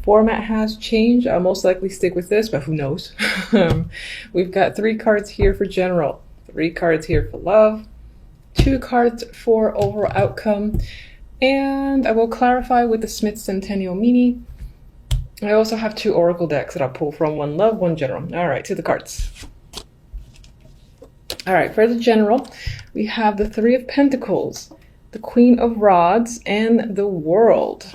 Format has changed. I'll most likely stick with this, but who knows? We've got 3 cards here for general, 3 cards here for love, 2 cards for overall outcome, and I will clarify with the Smith Centennial Mini. I also have 2 oracle decks that I'll pull from, 1 love, 1 general. All right, to the cards. All right, for the general, we have the 3 of Pentacles, the Queen of Rods, and the World.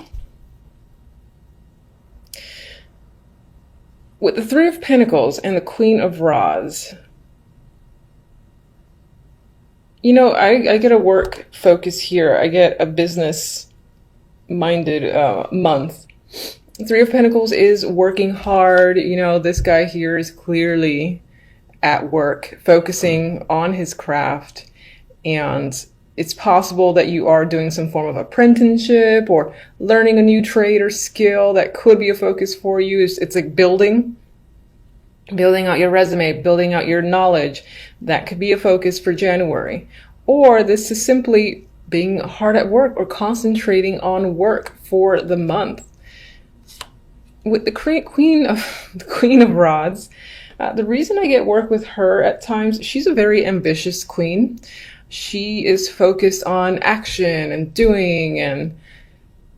With the 3 of Pentacles and the Queen of Rods, you know, I get a work focus here. I get a business-minded month. 3 of Pentacles is working hard. You know, this guy here is clearly at work, focusing on his craft, and it's possible that you are doing some form of apprenticeship or learning a new trade or skill that could be a focus for you. It's like building out your resume, building out your knowledge. That could be a focus for January. Or this is simply being hard at work or concentrating on work for the month. With the Queen of Rods, the reason I get work with her at times, she's a very ambitious queen. She is focused on action and doing and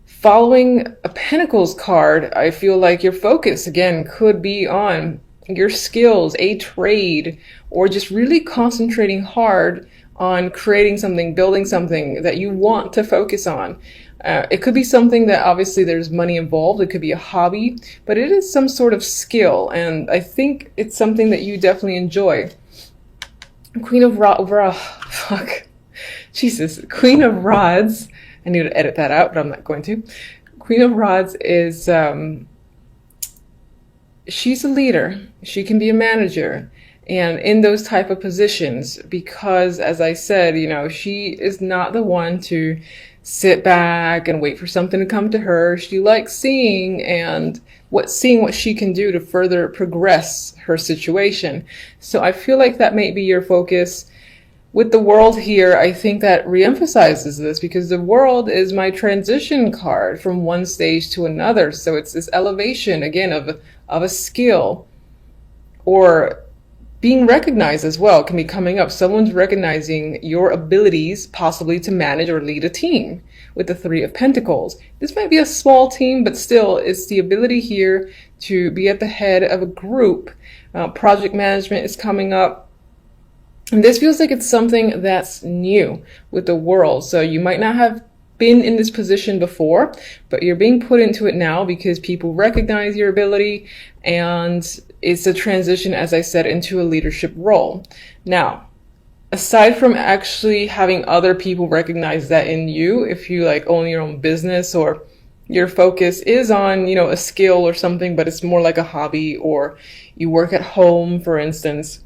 following a Pentacles card. I feel like your focus, again, could be on your skills, a trade, or just really concentrating hard on creating something, building something that you want to focus on. It could be something that obviously there's money involved. It could be a hobby, but it is some sort of skill, and I think it's something that you definitely enjoy. Queen of Queen of Rods. I need to edit that out, but I'm not going to. Queen of Rods is, she's a leader. She can be a manager, and in those type of positions, because as I said, you know, she is not the one to sit back and wait for something to come to her. She likes seeing what she can do to further progress her situation. So I feel like that may be your focus. With the World here, I think that reemphasizes this, because the World is my transition card from one stage to another. So it's this elevation again of a skill, or being recognized as well can be coming up. Someone's recognizing your abilities, possibly to manage or lead a team with the 3 of Pentacles. This might be a small team, but still it's the ability here to be at the head of a group. Project management is coming up. And this feels like it's something that's new with the World. So you might not have been in this position before, but you're being put into it now because people recognize your ability, and it's a transition, as I said, into a leadership role. Now, aside from actually having other people recognize that in you, if you like own your own business or your focus is on, you know, a skill or something, but it's more like a hobby, or you work at home, for instance,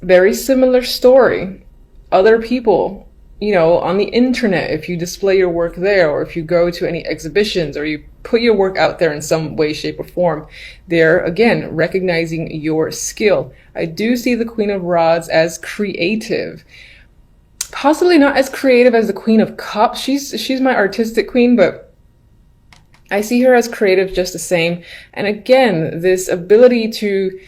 very similar story. Other people, you know, on the internet, if you display your work there, or if you go to any exhibitions, or you put your work out there in some way, shape, or form, they're again recognizing your skill. I do see the Queen of Rods as creative, possibly not as creative as the Queen of Cups. She's my artistic queen, but I see her as creative just the same. And again, this ability to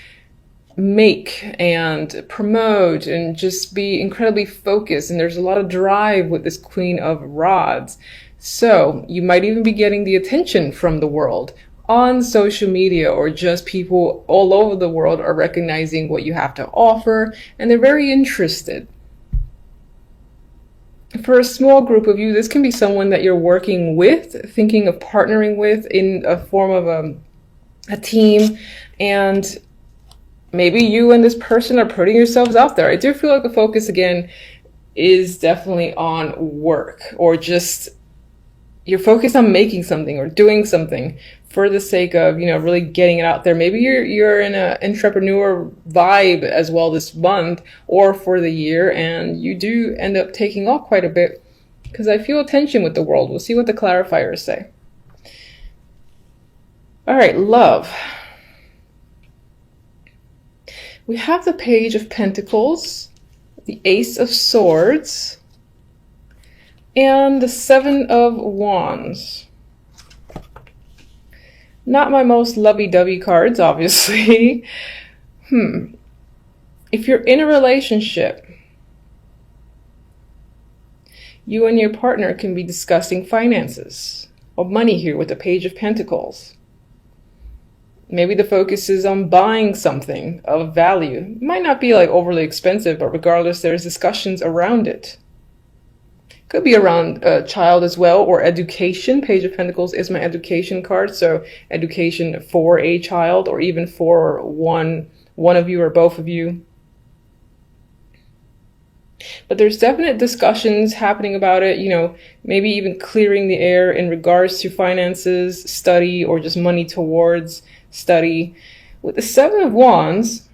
make and promote and just be incredibly focused, and there's a lot of drive with this Queen of Rods. So you might even be getting the attention from the World on social media, or just people all over the world are recognizing what you have to offer, and they're very interested. For a small group of you, this can be someone that you're working with, thinking of partnering with in a form of a team, and maybe you and this person are putting yourselves out there. I do feel like the focus again is definitely on work, or just you're focused on making something or doing something for the sake of, you know, really getting it out there. Maybe you're in an entrepreneur vibe as well this month or for the year, and you do end up taking off quite a bit, because I feel tension with the World. We'll see what the clarifiers say. All right, love. We have the Page of Pentacles, the Ace of Swords, and the 7 of Wands. Not my most lovey-dovey cards, obviously. If you're in a relationship, you and your partner can be discussing finances or money here with the Page of Pentacles. Maybe the focus is on buying something of value. It might not be like overly expensive, but regardless, there's discussions around it. Could be around a child as well, or education. Page of Pentacles is my education card, so education for a child, or even for one of you or both of you. But there's definite discussions happening about it, you know, maybe even clearing the air in regards to finances, study, or just money towards study. With the Seven of Wands,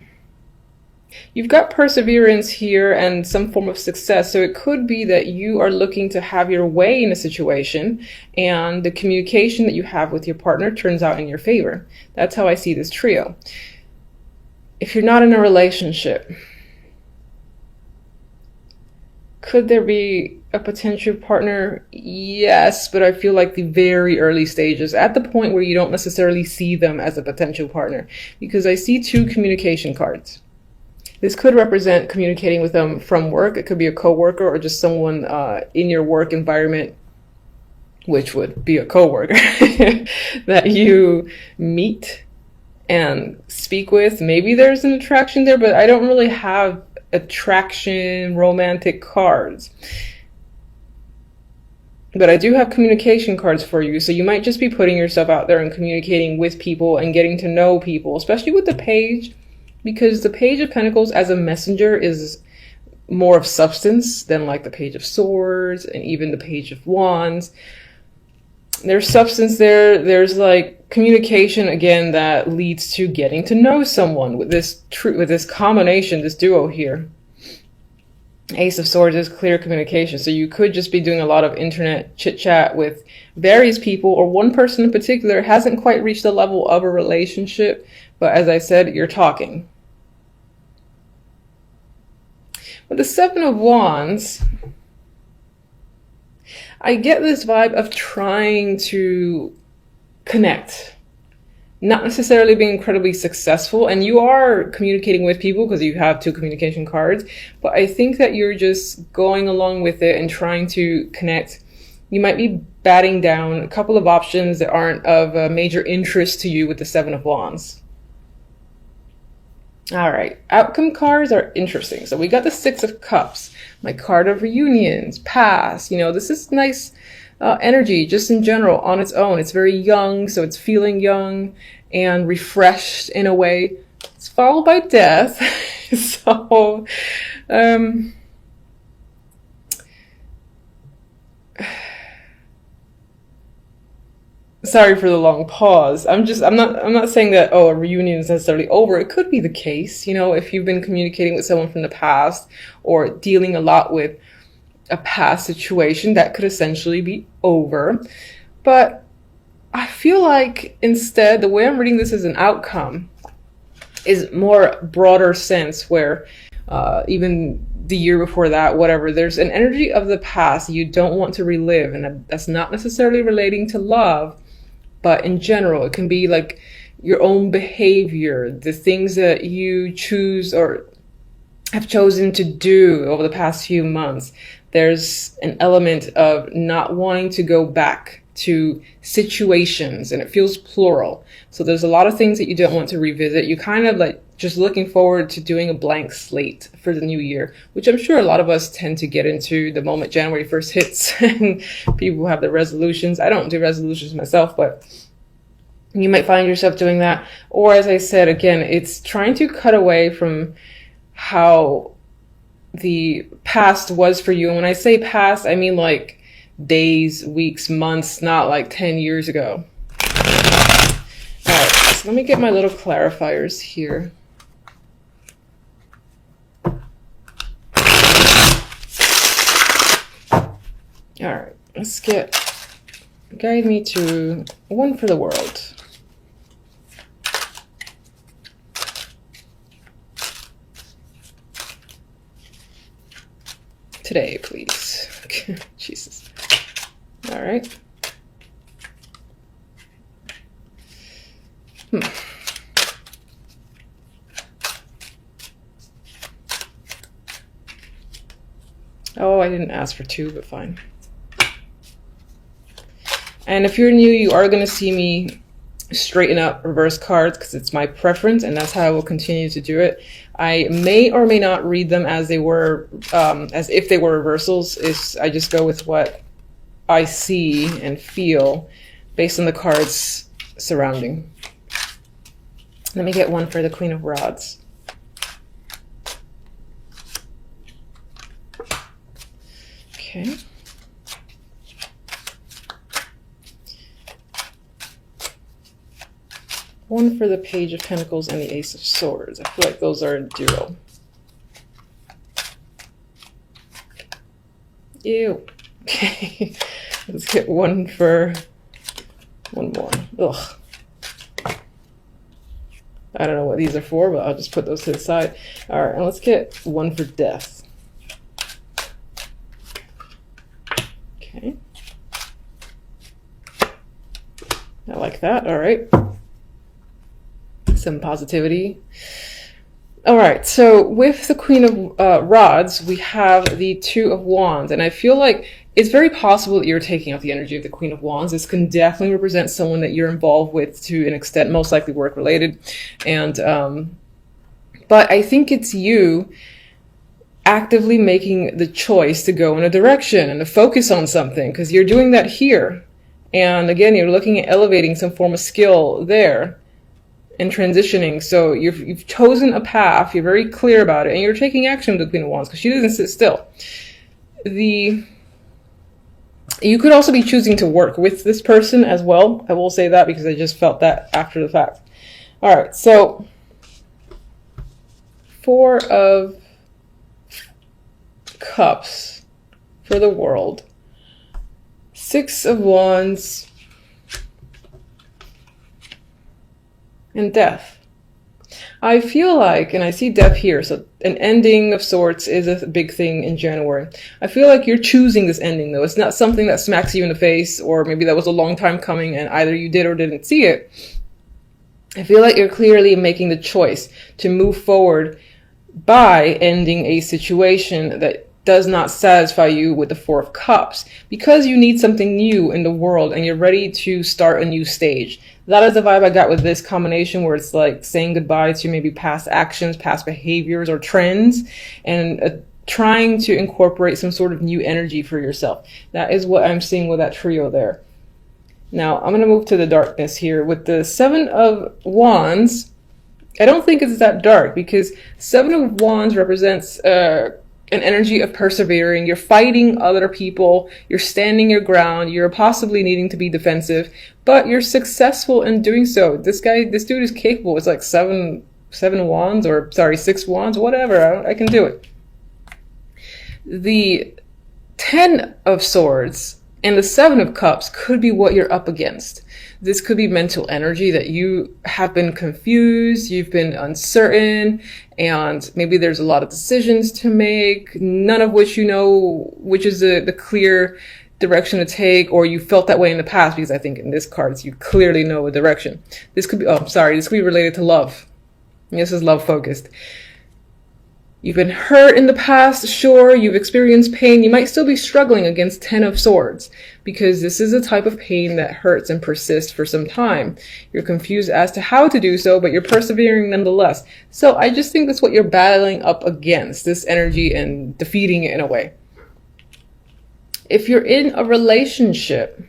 you've got perseverance here and some form of success. So it could be that you are looking to have your way in a situation, and the communication that you have with your partner turns out in your favor. That's how I see this trio. If you're not in a relationship, could there be a potential partner? Yes, but I feel like the very early stages, at the point where you don't necessarily see them as a potential partner, because I see two communication cards. This could represent communicating with them from work. It could be a coworker or just someone in your work environment, which would be a coworker that you meet and speak with. Maybe there's an attraction there, but I don't really have attraction, romantic cards. But I do have communication cards for you, so you might just be putting yourself out there and communicating with people and getting to know people, especially with the Page, because the Page of Pentacles as a messenger is more of substance than like the Page of Swords and even the Page of Wands. There's substance there. There's like communication again that leads to getting to know someone with this combination, this duo here. Ace of Swords is clear communication. So you could just be doing a lot of internet chit chat with various people, or one person in particular hasn't quite reached the level of a relationship, but as I said, you're talking. With the Seven of Wands, I get this vibe of trying to connect, not necessarily being incredibly successful. And you are communicating with people because you have two communication cards, but I think that you're just going along with it and trying to connect. You might be batting down a couple of options that aren't of major interest to you with the Seven of Wands. All right, outcome cards are interesting. So we got the Six of Cups, my card of reunions, past. You know, this is nice energy just in general on its own. It's very young, so it's feeling young and refreshed in a way. It's followed by death. So, sorry for the long pause. I'm not saying that, oh, a reunion is necessarily over. It could be the case, you know, if you've been communicating with someone from the past or dealing a lot with a past situation, that could essentially be over. But I feel like instead, the way I'm reading this as an outcome is more broader sense, where even the year before that, whatever, there's an energy of the past you don't want to relive. And that's not necessarily relating to love, but in general, it can be like your own behavior, the things that you choose or have chosen to do over the past few months. There's an element of not wanting to go back to situations, and it feels plural. So there's a lot of things that you don't want to revisit. You kind of like just looking forward to doing a blank slate for the new year, which I'm sure a lot of us tend to get into the moment January 1st hits and people have their resolutions. I don't do resolutions myself, but you might find yourself doing that. Or as I said, again, it's trying to cut away from how the past was for you. And when I say past, I mean like days, weeks, months, not like 10 years ago. All right, so let me get my little clarifiers here. All right, let's guide me to one for the world. Today, please. Jesus. All right. Oh, I didn't ask for 2, but fine. And if you're new, you are going to see me straighten up reverse cards because it's my preference, and that's how I will continue to do it. I may or may not read them as they were, as if they were reversals. I just go with what I see and feel based on the cards surrounding. Let me get one for the Queen of Rods. Okay. One for the Page of Pentacles and the Ace of Swords. I feel like those are a duo. Ew. Okay. Let's get one for one more. Ugh. I don't know what these are for, but I'll just put those to the side. All right, and let's get one for Death. Okay. I like that. All right. Some positivity. All right, so with the Queen of Rods, we have the Two of Wands, and I feel like it's very possible that you're taking out the energy of the Queen of Wands. This can definitely represent someone that you're involved with to an extent, most likely work related, and but I think it's you actively making the choice to go in a direction and to focus on something, because you're doing that here, and again, you're looking at elevating some form of skill there and transitioning. So you've chosen a path, you're very clear about it, and you're taking action with the Queen of Wands because she doesn't sit still. You could also be choosing to work with this person as well. I will say that because I just felt that after the fact. All right, so 4 of Cups for the World, 6 of Wands, and Death. I feel like, and I see Death here, so an ending of sorts is a big thing in January. I feel like you're choosing this ending though. It's not something that smacks you in the face, or maybe that was a long time coming and either you did or didn't see it. I feel like you're clearly making the choice to move forward by ending a situation that does not satisfy you with the 4 of Cups, because you need something new in the world and you're ready to start a new stage. That is the vibe I got with this combination, where it's like saying goodbye to maybe past actions, past behaviors or trends, and trying to incorporate some sort of new energy for yourself. That is what I'm seeing with that trio there. Now I'm going to move to the darkness here with the 7 of Wands. I don't think it's that dark, because 7 of Wands represents an energy of persevering. You're fighting other people, you're standing your ground, you're possibly needing to be defensive, but you're successful in doing so. This dude is capable. It's like 7 wands, or sorry, 6 wands, whatever. I can do it. The 10 of Swords and the 7 of Cups could be what you're up against. This could be mental energy that you have been confused, you've been uncertain, and maybe there's a lot of decisions to make, none of which you know which is the clear direction to take, or you felt that way in the past, because I think in this card, you clearly know a direction. This could be, this could be related to love. This is love focused. You've been hurt in the past, sure, you've experienced pain. You might still be struggling against 10 of Swords, because this is a type of pain that hurts and persists for some time. You're confused as to how to do so, but you're persevering nonetheless. So I just think that's what you're battling up against, this energy, and defeating it in a way. If you're in a relationship,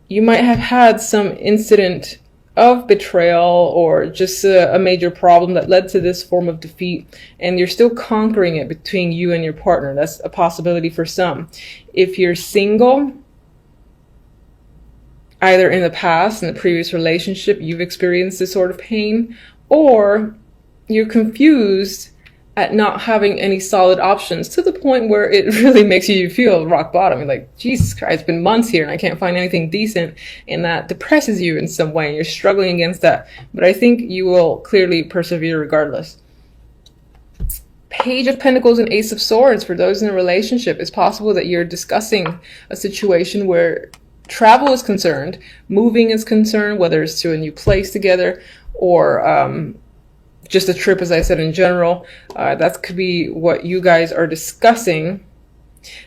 you might have had some incident of betrayal, or just a major problem that led to this form of defeat, and you're still conquering it between you and your partner. That's a possibility for some. If you're single, either in the past, in the previous relationship, you've experienced this sort of pain, or you're confused at not having any solid options, to the point where it really makes you feel rock bottom. You're like, Jesus Christ, it's been months here and I can't find anything decent, and that depresses you in some way, and you're struggling against that. But I think you will clearly persevere regardless. Page of Pentacles and Ace of Swords, for those in a relationship, it's possible that you're discussing a situation where travel is concerned, moving is concerned, whether it's to a new place together or just a trip, as I said, in general, that could be what you guys are discussing.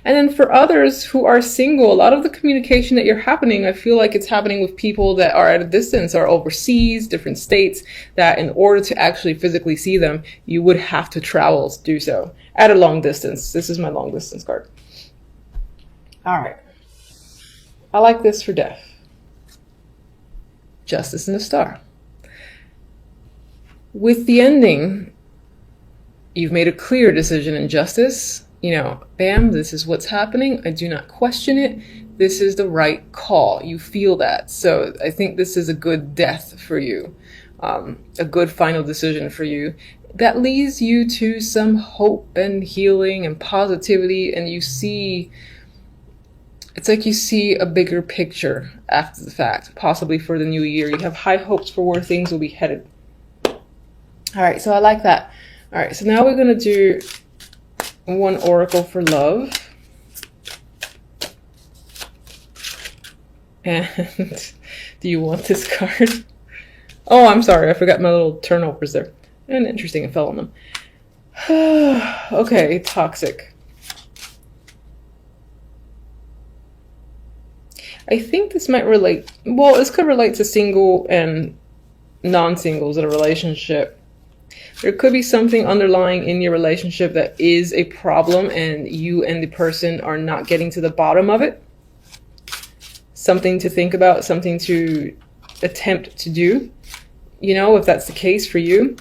And then for others who are single, a lot of the communication that you're happening, I feel like it's happening with people that are at a distance or overseas, different states, that in order to actually physically see them, you would have to travel to do so at a long distance. This is my long distance card. All right. I like this for death. Justice and the Star. With the ending, you've made a clear decision in justice. You know, bam, this is what's happening. I do not question it. This is the right call. You feel that. So I think this is a good death for you, a good final decision for you that leads you to some hope and healing and positivity. And you see, it's like you see a bigger picture after the fact, possibly for the new year. You have high hopes for where things will be headed. All right, so I like that. All right, so now we're going to do one oracle for love. And do you want this card? Oh, I'm sorry. I forgot my little turnovers there. And interesting, it fell on them. Okay, toxic. I think this might relate, well, this could relate to single and non-singles in a relationship. There could be something underlying in your relationship that is a problem and you and the person are not getting to the bottom of it. Something to think about, something to attempt to do. You know, if that's the case for you.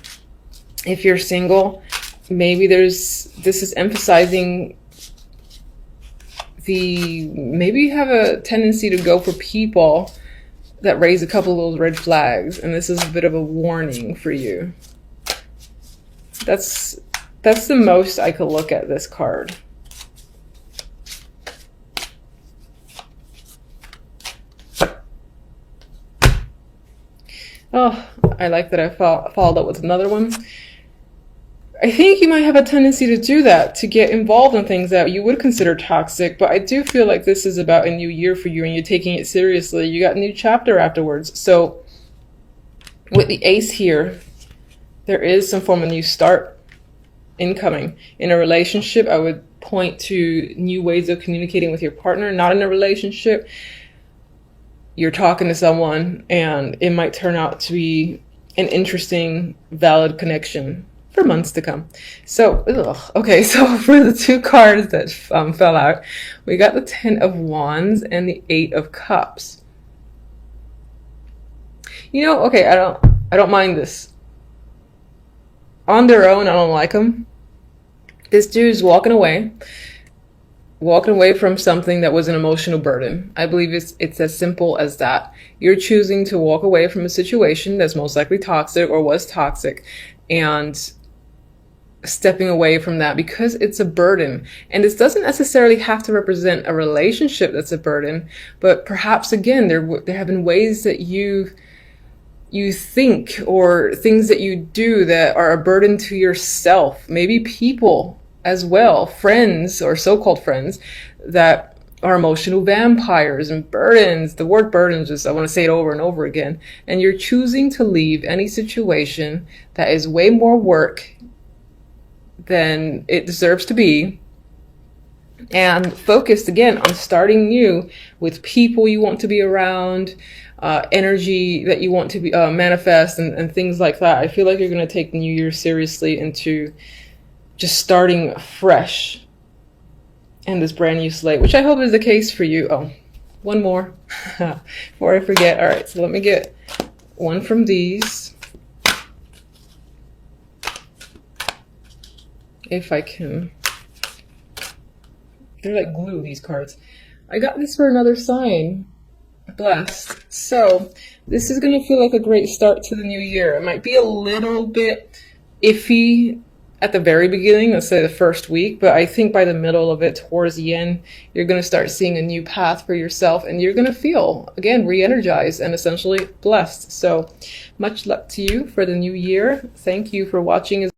If you're single, maybe this is emphasizing maybe you have a tendency to go for people that raise a couple of those red flags, and this is a bit of a warning for you. That's the most I could look at this card. Oh, I like that I followed up with another one. I think you might have a tendency to do that, to get involved in things that you would consider toxic, but I do feel like this is about a new year for you and you're taking it seriously. You got a new chapter afterwards. So with the ace here, there is some form of new start incoming. In a relationship, I would point to new ways of communicating with your partner. Not in a relationship, you're talking to someone and it might turn out to be an interesting, valid connection for months to come. So, okay, so for the two cards that fell out, we got the 10 of Wands and the 8 of Cups. You know, okay, I don't mind this. On their own, I don't like them. This dude's walking away from something that was an emotional burden. I believe it's as simple as that. You're choosing to walk away from a situation that's most likely toxic or was toxic, and stepping away from that because it's a burden. And this doesn't necessarily have to represent a relationship that's a burden, but perhaps again, there have been ways that you think, or things that you do that are a burden to yourself. Maybe people as well, friends or so-called friends that are emotional vampires and burdens. The word burdens, just I want to say it over and over again. And you're choosing to leave any situation that is way more work than it deserves to be, and focused again on starting new with people you want to be around, energy that you want to be manifest, and things like that. I feel like you're going to take the new year seriously into just starting fresh in this brand new slate, which I hope is the case for you. Oh, one more before I forget. All right, so let me get one from these. If I can. They're like glue, these cards. I got this for another sign. Blessed. So this is going to feel like a great start to the new year. It might be a little bit iffy at the very beginning, let's say the first week, but I think by the middle of it, towards the end, you're going to start seeing a new path for yourself, and you're going to feel, again, re-energized and essentially blessed. So much luck to you for the new year. Thank you for watching.